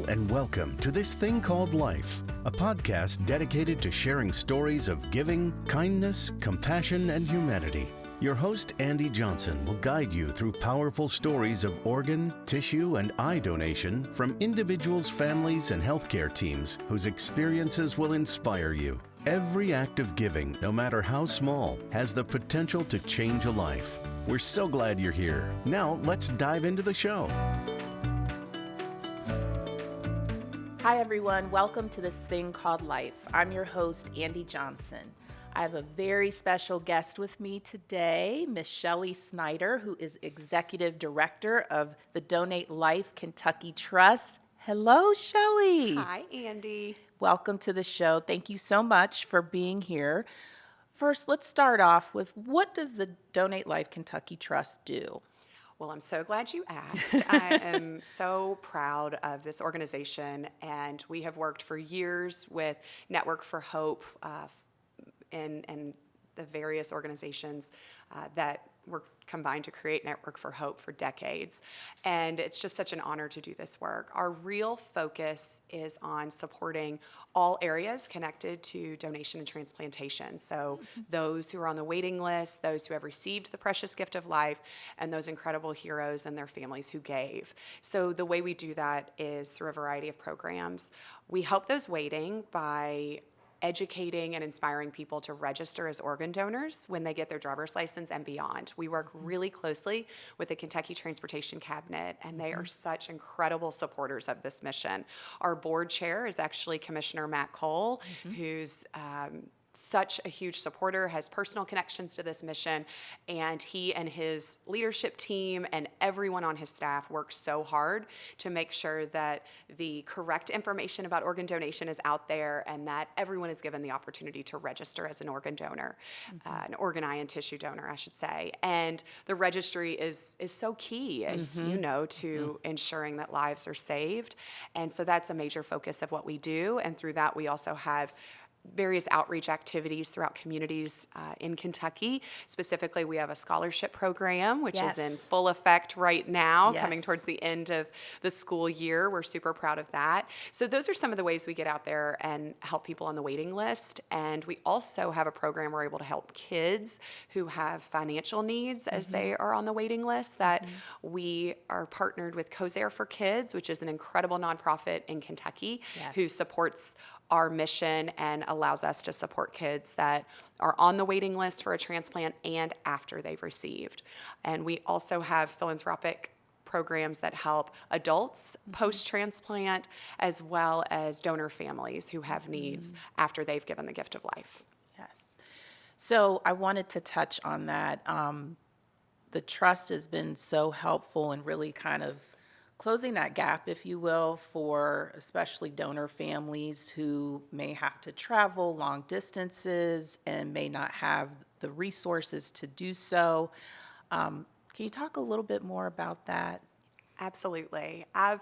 and welcome to This Thing Called Life, a podcast dedicated to sharing stories of giving, kindness, compassion, and humanity. Your host, Andy Johnson, will guide you through powerful stories of organ, tissue, and eye donation from individuals, families, and healthcare teams whose experiences will inspire you. Every act of giving, no matter how small, has the potential to change a life. We're so glad you're here. Now, let's dive into the show. Hi, everyone. Welcome to This Thing Called Life. I'm your host, Andy Johnson. I have a very special guest with me today, Miss Shelly Snyder, who is Executive Director of the Donate Life Kentucky Trust. Hello, Shelly. Hi, Andy. Welcome to the show. Thank you so much for being here. First, let's start off with, what does the Donate Life Kentucky Trust do? Well, I'm so glad you asked. I am so proud of this organization, and we have worked for years with Network for Hope and the various organizations that were combined to create Network for Hope for decades. And it's just such an honor to do this work. Our real focus is on supporting all areas connected to donation and transplantation. So those who are on the waiting list, those who have received the precious gift of life, and those incredible heroes and their families who gave. So the way we do that is through a variety of programs. We help those waiting by educating and inspiring people to register as organ donors when they get their driver's license and beyond. We work really closely with the Kentucky Transportation Cabinet, and they are such incredible supporters of this mission. Our board chair is actually Commissioner Matt Cole, who's such a huge supporter, has personal connections to this mission, and he and his leadership team and everyone on his staff work so hard to make sure that the correct information about organ donation is out there and that everyone is given the opportunity to register as an organ donor, an organ, eye, and tissue donor, I should say. And the registry is so key, as you know, to ensuring that lives are saved. And so that's a major focus of what we do. And through that, we also have various outreach activities throughout communities in Kentucky. Specifically, we have a scholarship program, which is in full effect right now, coming towards the end of the school year. We're super proud of that. So those are some of the ways we get out there and help people on the waiting list. And we also have a program where we're able to help kids who have financial needs as they are on the waiting list, that we are partnered with COSAIR for Kids, which is an incredible nonprofit in Kentucky who supports our mission and allows us to support kids that are on the waiting list for a transplant and after they've received. And we also have philanthropic programs that help adults post-transplant, as well as donor families who have needs after they've given the gift of life. Yes. So I wanted to touch on that. The trust has been so helpful in really kind of closing that gap, if you will, for especially donor families who may have to travel long distances and may not have the resources to do so. Can you talk a little bit more about that? Absolutely. I've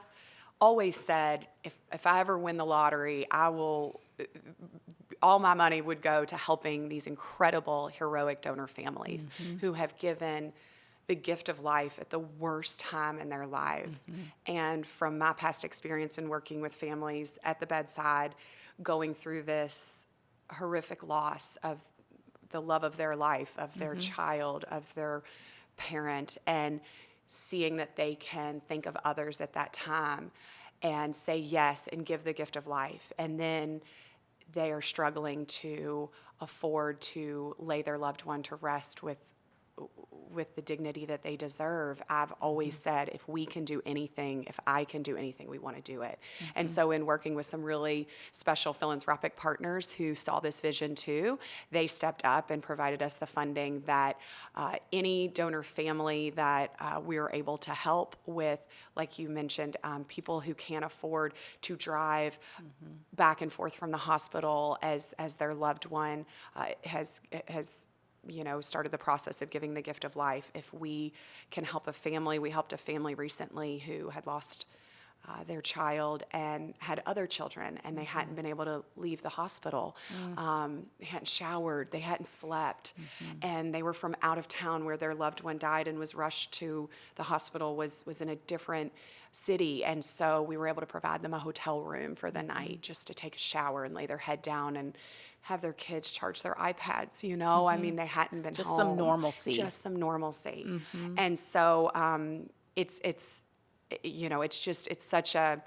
always said, if I ever win the lottery, all my money would go to helping these incredible, heroic donor families who have given the gift of life at the worst time in their life. And from my past experience in working with families at the bedside, going through this horrific loss of the love of their life, of their child, of their parent, and seeing that they can think of others at that time and say yes and give the gift of life. And then they are struggling to afford to lay their loved one to rest with the dignity that they deserve. I've always said, if we can do anything, if I can do anything, we want to do it. And so in working with some really special philanthropic partners who saw this vision too, they stepped up and provided us the funding that any donor family that we were able to help with, like you mentioned, people who can't afford to drive back and forth from the hospital as their loved one has started the process of giving the gift of life. If we can help a family, we helped a family recently who had lost their child and had other children, and they hadn't been able to leave the hospital. They hadn't showered, they hadn't slept, and they were from out of town where their loved one died and was rushed to the hospital, was in a different city. And so we were able to provide them a hotel room for the night just to take a shower and lay their head down and have their kids charge their iPads, you know? I mean, they hadn't been Just home. some normalcy. Just some normalcy. And so it's you know, it's such a,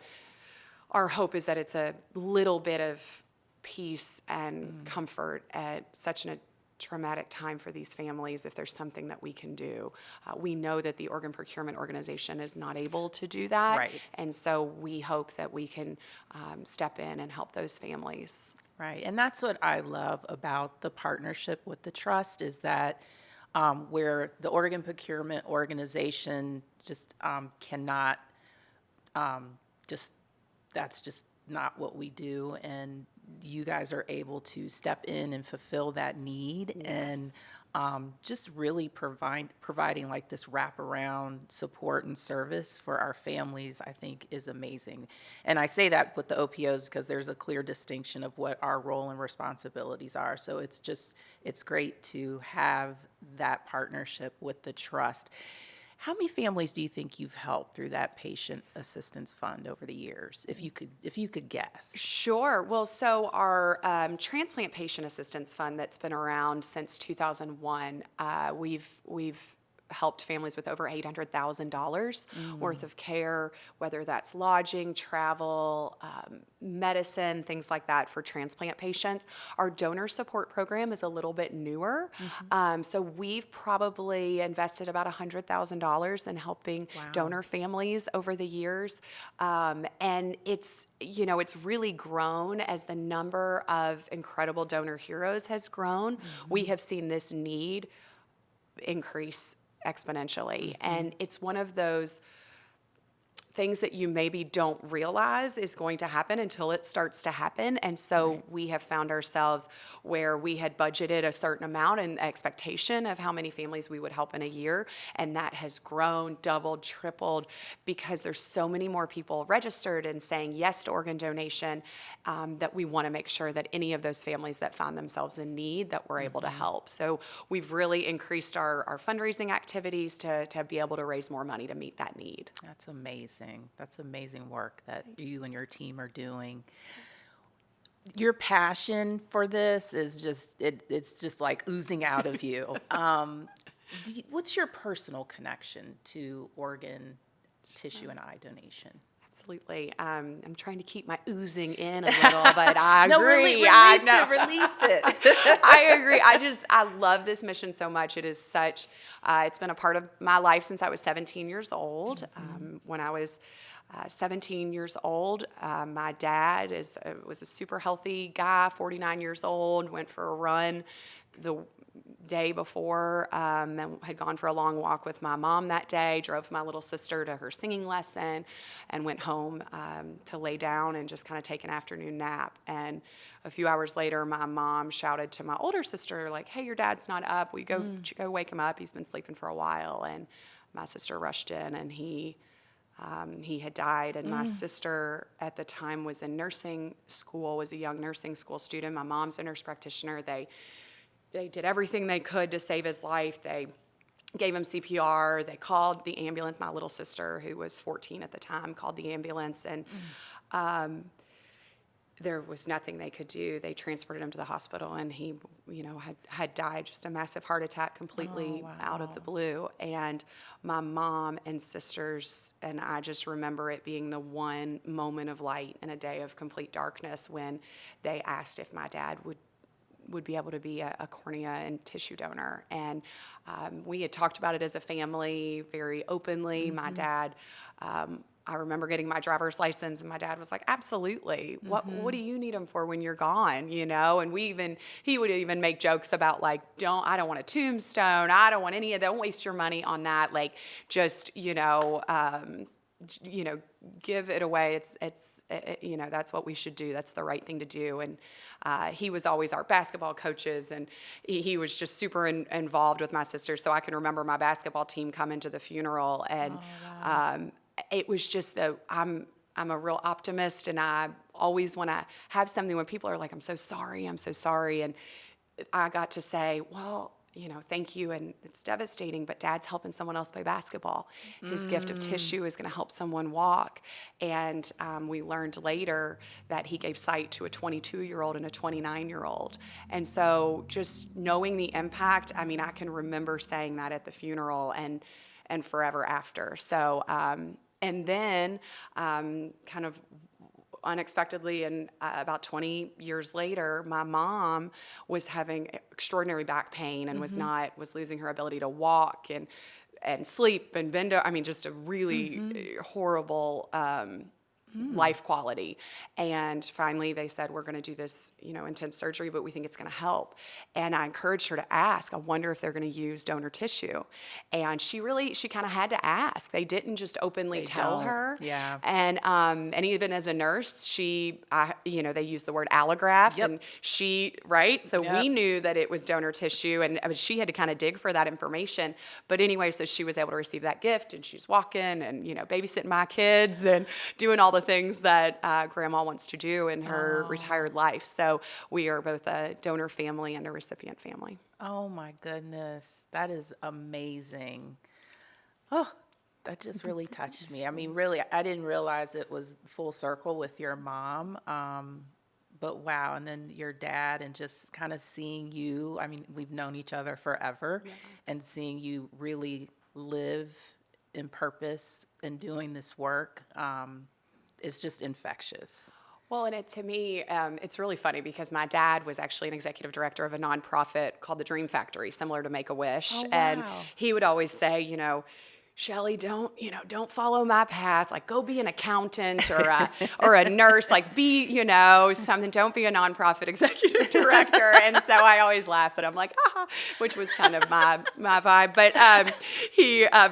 our hope is that it's a little bit of peace and comfort at such a traumatic time for these families if there's something that we can do. We know that the organ procurement organization is not able to do that. Right. And so we hope that we can step in and help those families. Right, and that's what I love about the partnership with the trust is that where the organ procurement organization just cannot, that's just not what we do, and you guys are able to step in and fulfill that need. Yes. And just really providing like this wraparound support and service for our families, I think is amazing. And I say that with the OPOs because there's a clear distinction of what our role and responsibilities are. So it's great to have that partnership with the trust. How many families do you think you've helped through that patient assistance fund over the years, if you could guess? Sure. Well, so our transplant patient assistance fund that's been around since 2001, we've helped families with over $800,000 worth of care, whether that's lodging, travel, medicine, things like that for transplant patients. Our donor support program is a little bit newer. So we've probably invested about $100,000 in helping donor families over the years. And it's really grown as the number of incredible donor heroes has grown. We have seen this need increase exponentially. And it's one of those things that you maybe don't realize is going to happen until it starts to happen. And so we have found ourselves where we had budgeted a certain amount and expectation of how many families we would help in a year. And that has grown, doubled, tripled, because there's so many more people registered and saying yes to organ donation, that we want to make sure that any of those families that found themselves in need, that we're able to help. So we've really increased our fundraising activities to be able to raise more money to meet that need. That's amazing. That's amazing work that you and your team are doing. Your passion for this is it's just like oozing out of you. What's your personal connection to organ, tissue, and eye donation? Absolutely. I'm trying to keep my oozing in a little, but I agree. No, release it. I agree. I love this mission so much. It is such, it's been a part of my life since I was 17 years old. When I was 17 years old, my dad was a super healthy guy, 49 years old, went for a run the day before, and had gone for a long walk with my mom that day, drove my little sister to her singing lesson, and went home to lay down and just kind of take an afternoon nap. And a few hours later, my mom shouted to my older sister, like, "Hey, your dad's not up. Will you go wake him up? He's been sleeping for a while." And my sister rushed in, and he had died. And my sister at the time was in nursing school, was a young nursing school student. My mom's a nurse practitioner. They did everything they could to save his life. They gave him CPR. They called the ambulance. My little sister, who was 14 at the time, called the ambulance, and there was nothing they could do. They transported him to the hospital, and he, had died, just a massive heart attack, completely out of the blue. And my mom and sisters and I just remember it being the one moment of light in a day of complete darkness when they asked if my dad would be able to be a cornea and tissue donor. And we had talked about it as a family very openly. My dad, I remember getting my driver's license, and my dad was like, "Absolutely. What do you need them for when you're gone?" And he would even make jokes about like, I don't want a tombstone. I don't want any of that. Don't waste your money on that. Like, just, give it away. It's that's what we should do. That's the right thing to do. And he was always our basketball coaches, and he was just super involved with my sister. So I can remember my basketball team coming to the funeral, and it was just I'm I'm a real optimist, and I always want to have something when people are like, I'm so sorry, and I got to say, well, thank you, and it's devastating, but Dad's helping someone else play basketball. His gift of tissue is going to help someone walk. And we learned later that he gave sight to a 22-year-old and a 29-year-old. And so just knowing the impact, I mean, I can remember saying that at the funeral and forever after. So, and then kind of unexpectedly, and about 20 years later, my mom was having extraordinary back pain and was losing her ability to walk and sleep and bend. I mean, just a really horrible life quality. And finally they said, we're going to do this, intense surgery, but we think it's going to help. And I encouraged her to ask, I wonder if they're going to use donor tissue. And she kind of had to ask. They didn't just openly tell her. Yeah. And even as a nurse, they used the word allograft. Yep. And right? So we knew that it was donor tissue, and she had to kind of dig for that information. But anyway, so she was able to receive that gift, and she's walking and, babysitting my kids and doing all the things that Grandma wants to do in her retired life. So we are both a donor family and a recipient family. Oh my goodness, that is amazing. Oh, that just really touched me. I mean, really, I didn't realize it was full circle with your mom. But wow, and then your dad, and just kind of seeing you. I mean, we've known each other forever, and seeing you really live in purpose and doing this work. It's just infectious. Well, and to me, it's really funny because my dad was actually an executive director of a nonprofit called the Dream Factory, similar to Make-A-Wish. Oh, wow. And he would always say, Shelley, don't follow my path. Like, go be an accountant or a nurse. Like, be, something. Don't be a nonprofit executive director. And so I always laugh, but I'm like, which was kind of my vibe. But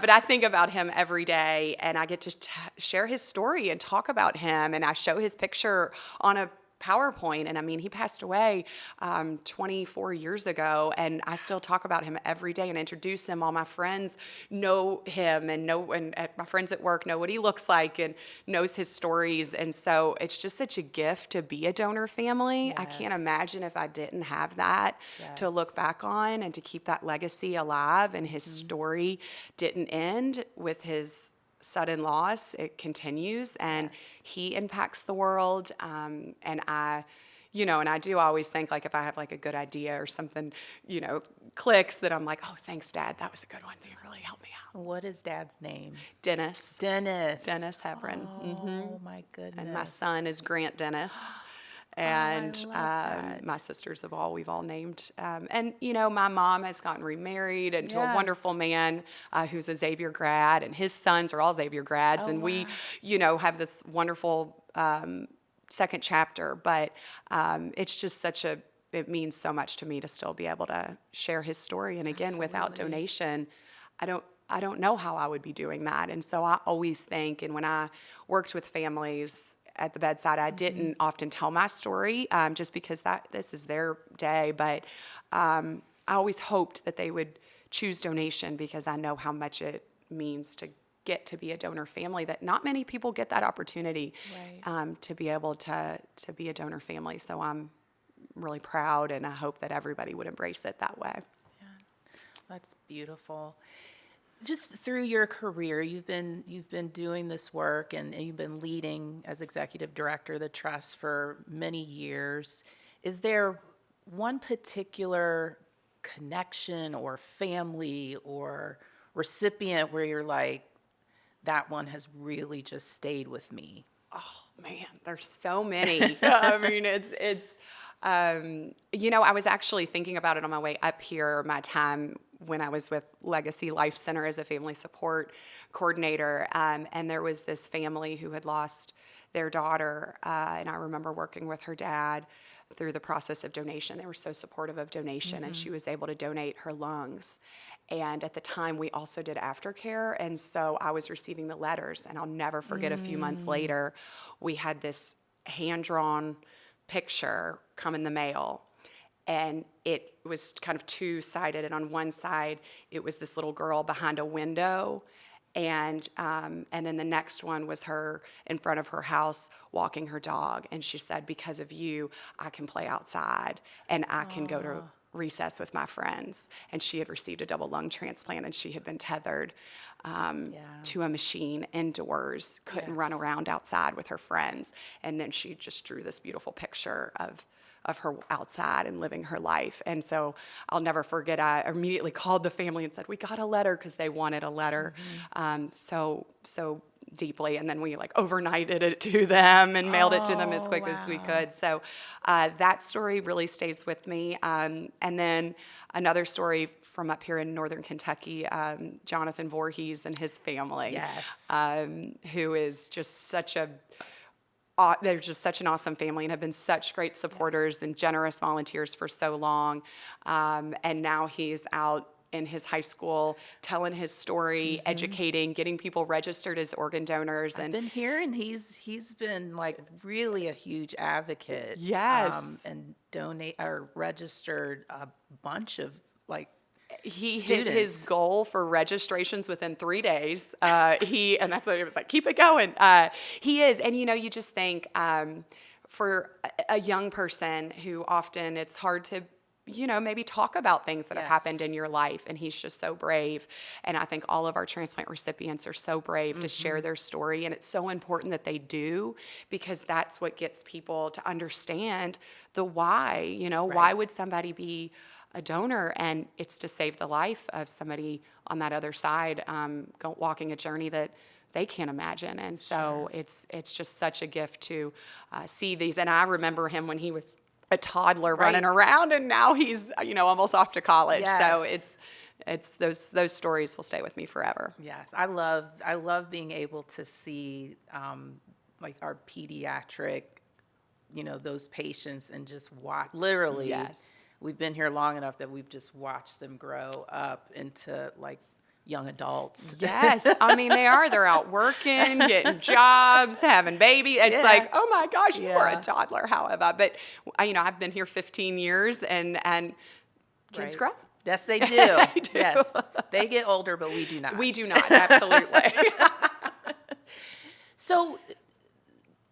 but I think about him every day, and I get to share his story and talk about him, and I show his picture on a PowerPoint. And I mean, he passed away 24 years ago, and I still talk about him every day and introduce him. All my friends know him, and my friends at work know what he looks like and knows his stories. And so it's just such a gift to be a donor family. Yes. I can't imagine if I didn't have that to look back on and to keep that legacy alive. And his story didn't end with his sudden loss. It continues, and he impacts the world. And I do always think, like, if I have like a good idea or something, clicks, that I'm like, oh, thanks, Dad. That was a good one. They really helped me out. What is Dad's name? Dennis. Dennis Hebron. Oh, my goodness. And my son is Grant Dennis. And my sisters we've all named. And, my mom has gotten remarried and to a wonderful man who's a Xavier grad, and his sons are all Xavier grads. And we, have this wonderful second chapter. But it's just it means so much to me to still be able to share his story. And again, without donation, I don't know how I would be doing that. And so I always think, and when I worked with families at the bedside, I didn't often tell my story just because this is their day. But I always hoped that they would choose donation, because I know how much it means to get to be a donor family, that not many people get that opportunity to be able to be a donor family. So I'm really proud, and I hope that everybody would embrace it that way. Yeah, that's beautiful. Just through your career, you've been doing this work, and you've been leading as executive director of the trust for many years. Is there one particular connection or family or recipient where you're like, that one has really just stayed with me? Oh man, there's so many. I mean, it's I was actually thinking about it on my way up here, my time when I was with Legacy Life Center as a family support coordinator. And there was this family who had lost their daughter. And I remember working with her dad through the process of donation. They were so supportive of donation, and she was able to donate her lungs. And at the time, we also did aftercare. And so I was receiving the letters, and I'll never forget a few months later, we had this hand-drawn picture come in the mail. And it was kind of two-sided. And on one side, it was this little girl behind a window, And then the next one was her in front of her house walking her dog. And she said, because of you, I can play outside and I can go to recess with my friends. And she had received a double lung transplant and she had been tethered to a machine indoors, couldn't run around outside with her friends. And then she just drew this beautiful picture of her outside and living her life. And so I'll never forget, I immediately called the family and said, we got a letter, because they wanted a letter so deeply. And then we overnighted it to them and mailed it to them as quick as we could. So that story really stays with me. And then another story from up here in northern Kentucky, Jonathan Voorhees and his family, who is just they're just such an awesome family and have been such great supporters and generous volunteers for so long. And now he's out in his high school telling his story, educating, getting people registered as organ donors. I've been hearing he's been really a huge advocate. Yes. And registered a bunch of he students. hit his goal for registrations within 3 days. And that's what it was like, keep it going. He is. And, you just think for a young person who often it's hard to, maybe talk about things that have happened in your life. And he's just so brave. And I think all of our transplant recipients are so brave to share their story. And it's so important that they do, because that's what gets people to understand the why. Why would somebody be a donor? And it's to save the life of somebody on that other side, walking a journey that they can't imagine. And so it's just such a gift to see these. And I remember him when he was a toddler running around, and now he's almost off to college. Yes. So it's those stories will stay with me forever. Yes, I love being able to see our pediatric, those patients, and just watch literally. Yes. We've been here long enough that we've just watched them grow up into young adults. Yes. I mean, they are. They're out working, getting jobs, having babies. It's oh my gosh, you are a toddler. How have I? But, I've been here 15 years and kids grow. Yes, they do. They do. Yes. They get older, but we do not. We do not. Absolutely. So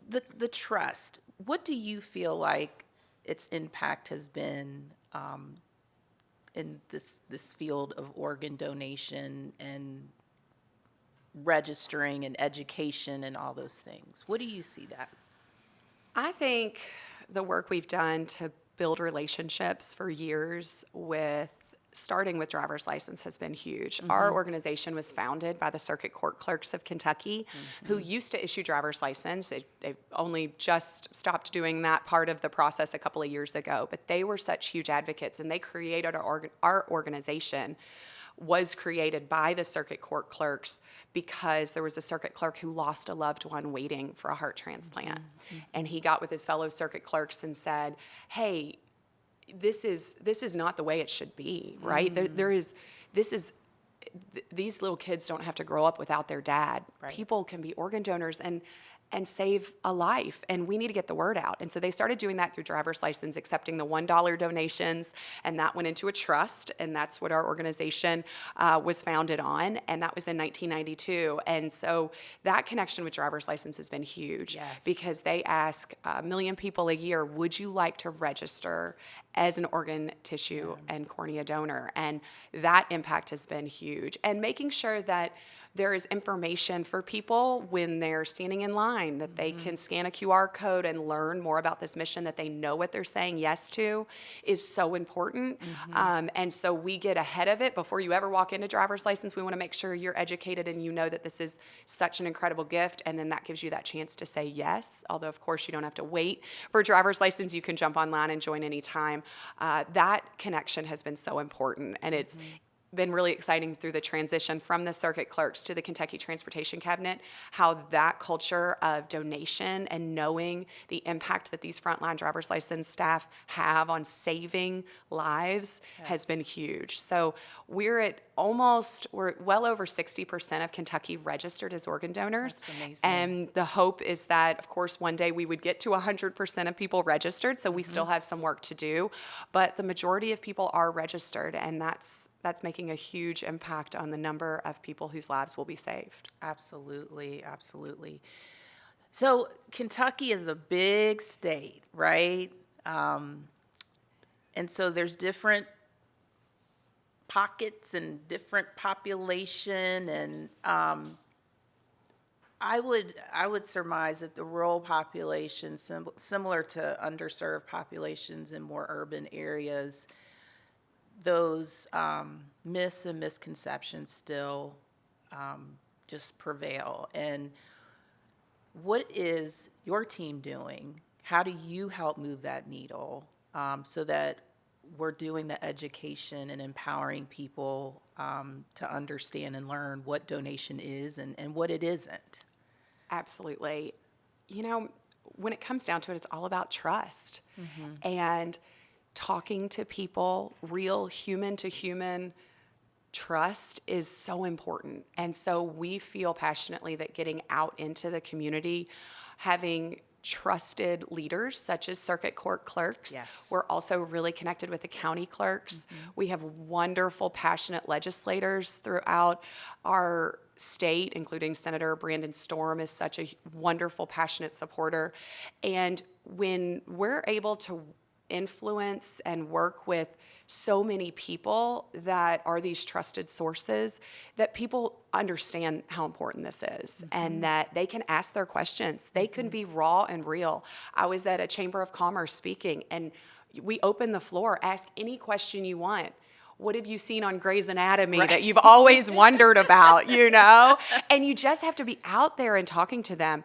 the trust, what do you feel like its impact has been in this field of organ donation and registering and education and all those things? What do you see that? I think the work we've done to build relationships for years starting with driver's license has been huge. Our organization was founded by the Circuit Court Clerks of Kentucky, who used to issue driver's license. They've only just stopped doing that part of the process a couple of years ago, but they were such huge advocates, and they created our organization was created by the circuit court clerks because there was a circuit clerk who lost a loved one waiting for a heart transplant. And he got with his fellow circuit clerks and said, hey, this is not the way it should be, right? These little kids don't have to grow up without their dad. Right. People can be organ donors and save a life, and we need to get the word out. And so they started doing that through driver's license, accepting the $1 donations, and that went into a trust, and that's what our organization was founded on, and that was in 1992. And so that connection with driver's license has been huge because they ask 1 million people a year, would you like to register as an organ, tissue, and cornea donor? And that impact has been huge. And making sure that there is information for people when they're standing in line, that they can scan a QR code and learn more about this mission, that they know what they're saying yes to, is so important. And so we get ahead of it. Before you ever walk into driver's license, we want to make sure you're educated and you know that this is such an incredible gift, and then that gives you that chance to say yes. Although, of course, you don't have to wait for a driver's license. You can jump online and join anytime. That connection has been so important, and it's been really exciting through the transition from the circuit clerks to the Kentucky Transportation Cabinet, how that culture of donation and knowing the impact that these frontline driver's license staff have on saving lives has been huge. So we're well over 60% of Kentucky registered as organ donors. That's amazing. And the hope is that, of course, one day we would get to 100% of people registered, so we still have some work to do. But the majority of people are registered, and that's that's making a huge impact on the number of people whose lives will be saved. Absolutely, absolutely. So Kentucky is a big state, right? And so there's different pockets and different population, and I would surmise that the rural population, similar to underserved populations in more urban areas, those myths and misconceptions still just prevail. And what is your team doing? How do you help move that needle so that we're doing the education and empowering people to understand and learn what donation is and what it isn't? Absolutely. When it comes down to it, it's all about trust and talking to people, real human to human trust is so important. And so we feel passionately that getting out into the community, having trusted leaders such as circuit court clerks. Yes. We're also really connected with the county clerks. We have wonderful, passionate legislators throughout our state, including Senator Brandon Storm is such a wonderful, passionate supporter. And when we're able to influence and work with so many people that are these trusted sources, that people understand how important this is and that they can ask their questions. They can be raw and real. I was at a Chamber of Commerce speaking, and we opened the floor, ask any question you want. What have you seen on Grey's Anatomy that you've always wondered about, And you just have to be out there and talking to them.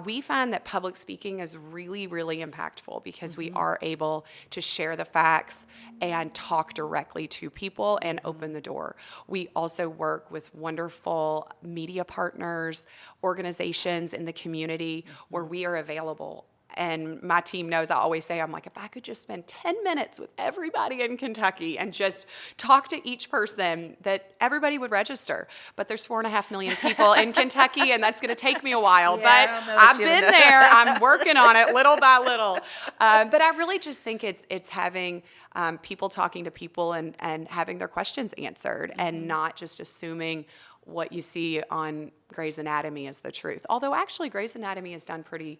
We find that public speaking is really, really impactful because we are able to share the facts and talk directly to people and open the door. We also work with wonderful media partners, organizations in the community where we are available. And my team knows I always say, I'm like, if I could just spend 10 minutes with everybody in Kentucky and just talk to each person, that everybody would register. But there's 4.5 million people in Kentucky, and that's going to take me a while. Yeah, but I've been there. I'm working on it little by little. But I really just think it's having people talking to people and having their questions answered and not just assuming what you see on Grey's Anatomy is the truth. Although actually Grey's Anatomy has done pretty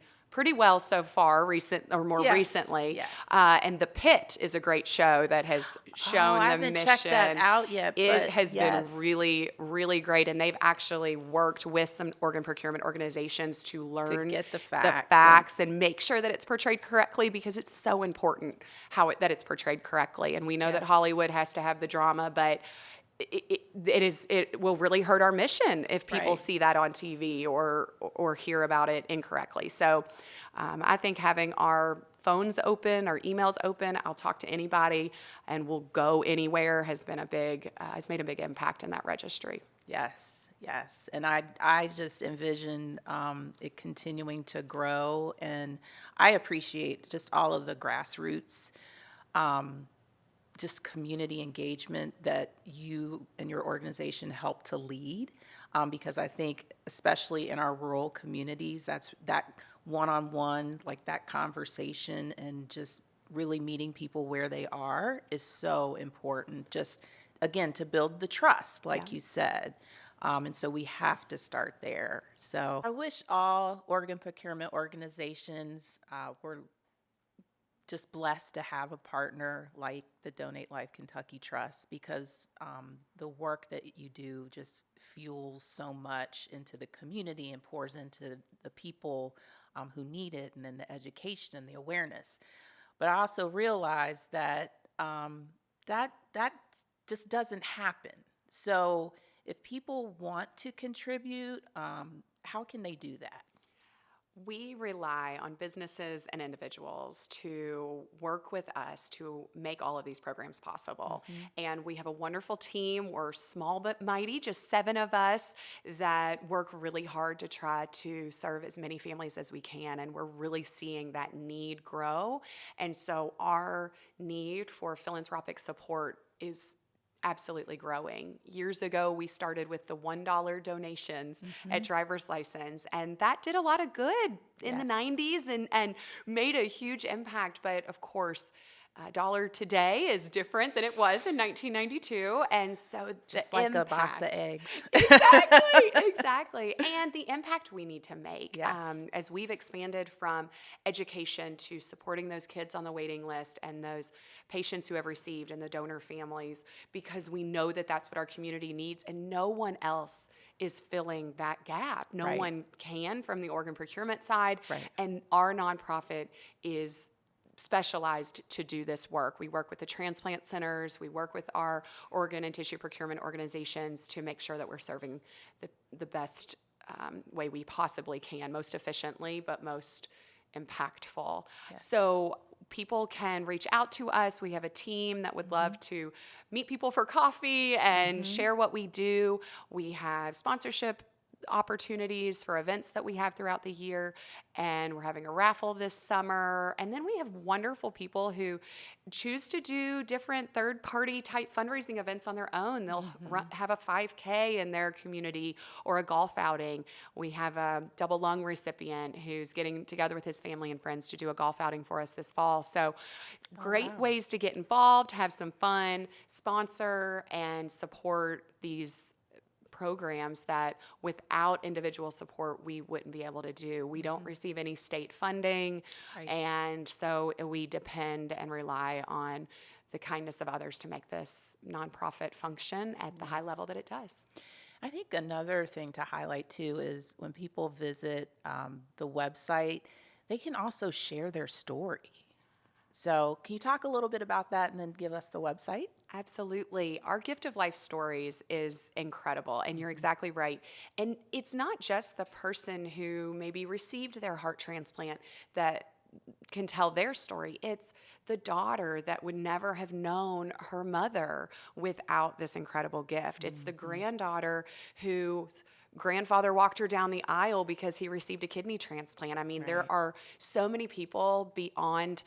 well so far, recently. Yes. And The Pit is a great show that has shown I the haven't mission. checked that out yet. It has yes. been really, really great. And they've actually worked with some organ procurement organizations to learn get the facts and make sure that it's portrayed correctly, because it's so important that it's portrayed correctly. And we know that Hollywood has to have the drama, but it will really hurt our mission if people see that on TV or hear about it incorrectly. So I think having our phones open, our emails open, I'll talk to anybody and we'll go anywhere has made a big impact in that registry. Yes. And I just envision it continuing to grow, and I appreciate just all of the grassroots just community engagement that you and your organization help to lead, because I think especially in our rural communities, that one-on-one, like that conversation and just really meeting people where they are is so important, just again to build the trust like you said. And so we have to start there. So I wish all organ procurement organizations were just blessed to have a partner like the Donate Life Kentucky Trust, because the work that you do just fuels so much into the community and pours into the people who need it, and then the education and the awareness. But I also realize that that just doesn't happen. So if people want to contribute, how can they do that? We rely on businesses and individuals to work with us to make all of these programs possible. And we have a wonderful team. We're small but mighty, just 7 of us that work really hard to try to serve as many families as we can. And we're really seeing that need grow. And so our need for philanthropic support is absolutely growing. Years ago, we started with the $1 donations at driver's license, and that did a lot of good in the 90s and made a huge impact. But of course, dollar today is different than it was in 1992, and so Just the like impact, a box of eggs. exactly, and the impact we need to make Yes. as we've expanded from education to supporting those kids on the waiting list and those patients who have received and the donor families, because we know that that's what our community needs, and no one else is filling that gap. No Right. one can from the organ procurement side, Right. and our nonprofit is specialized to do this work. We work with the transplant centers, we work with our organ and tissue procurement organizations to make sure that we're serving the best way we possibly can, most efficiently, but most impactful. Yes. So people can reach out to us. We have a team that would love to meet people for coffee and share what we do. We have sponsorship opportunities for events that we have throughout the year, and we're having a raffle this summer. And then we have wonderful people who choose to do different third-party type fundraising events on their own. They'll have a 5K in their community or a golf outing. We have a double lung recipient who's getting together with his family and friends to do a golf outing for us this fall. So great ways to get involved, have some fun, sponsor and support these programs that without individual support we wouldn't be able to do. We don't receive any state funding, Right. and so we depend and rely on the kindness of others to make this nonprofit function at the high level that it does. I think another thing to highlight too is when people visit the website, they can also share their story. So, can you talk a little bit about that and then give us the website? Absolutely. Our Gift of Life Stories is incredible, and you're exactly right. And it's not just the person who maybe received their heart transplant that can tell their story. It's the daughter that would never have known her mother without this incredible gift. It's the granddaughter whose grandfather walked her down the aisle because he received a kidney transplant. I mean, there are so many people beyond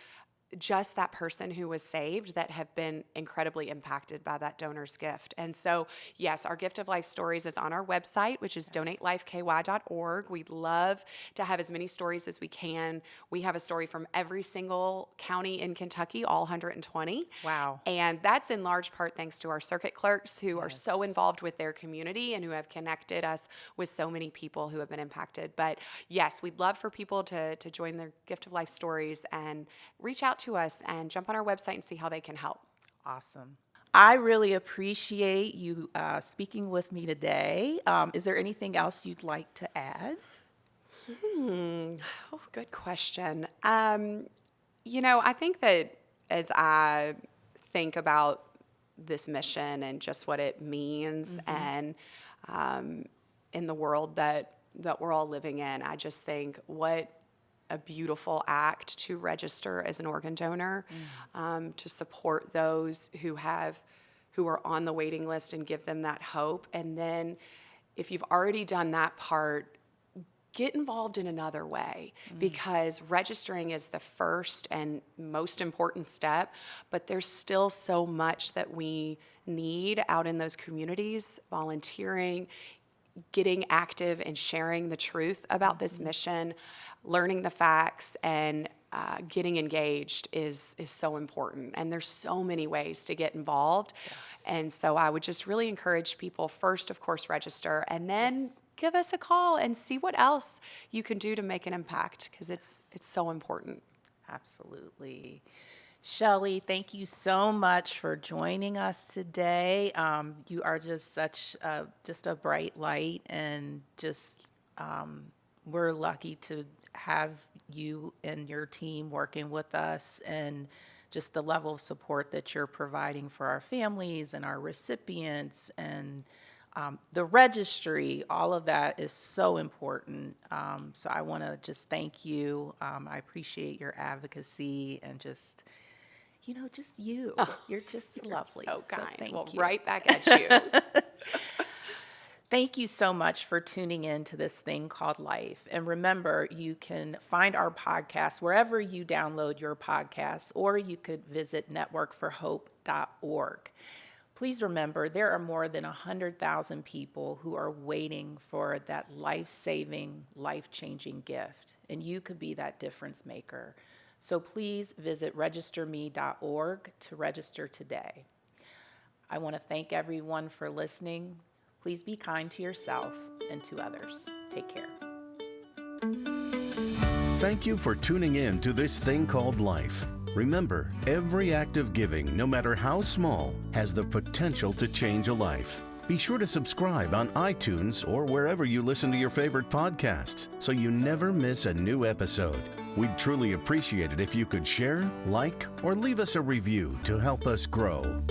just that person who was saved that have been incredibly impacted by that donor's gift. And so, yes, our Gift of Life Stories is on our website, which is donatelifeky.org. We'd love to have as many stories as we can. We have a story from every single county in Kentucky, all 120. Wow. And that's in large part thanks to our circuit clerks who are so involved with their community and who have connected us with so many people who have been impacted. But yes, we'd love for people to join the Gift of Life Stories and reach out to us and jump on our website and see how they can help. Awesome. I really appreciate you speaking with me today. Is there anything else you'd like to add? Oh, good question. I think that as I think about this mission and just what it means and in the world that we're all living in, I just think what a beautiful act to register as an organ donor, to support those who are on the waiting list and give them that hope. And then if you've already done that part, get involved in another way, because registering is the first and most important step, but there's still so much that we need out in those communities, volunteering, getting active and sharing the truth about this mission, learning the facts, and getting engaged is so important. And there's so many ways to get involved. Yes. And so I would just really encourage people, first, of course, register, and then give us a call and see what else you can do to make an impact, because it's so important. Absolutely. Shelley, thank you so much for joining us today. You are just such a bright light, and we're lucky to have you and your team working with us, and just the level of support that you're providing for our families and our recipients, and the registry. All of that is so important. So I want to just thank you. I appreciate your advocacy and just you. You're just lovely. So kind. Thank Well, you. right back at you. Thank you so much for tuning in to this thing called life. And remember, you can find our podcast wherever you download your podcasts, or you could visit networkforhope.org. Please remember, there are more than 100,000 people who are waiting for that life-saving, life-changing gift, and you could be that difference maker. So please visit registerme.org to register today. I want to thank everyone for listening. Please be kind to yourself and to others. Take care. Thank you for tuning in to This Thing Called Life. Remember, every act of giving, no matter how small, has the potential to change a life. Be sure to subscribe on iTunes or wherever you listen to your favorite podcasts so you never miss a new episode. We'd truly appreciate it if you could share, like, or leave us a review to help us grow.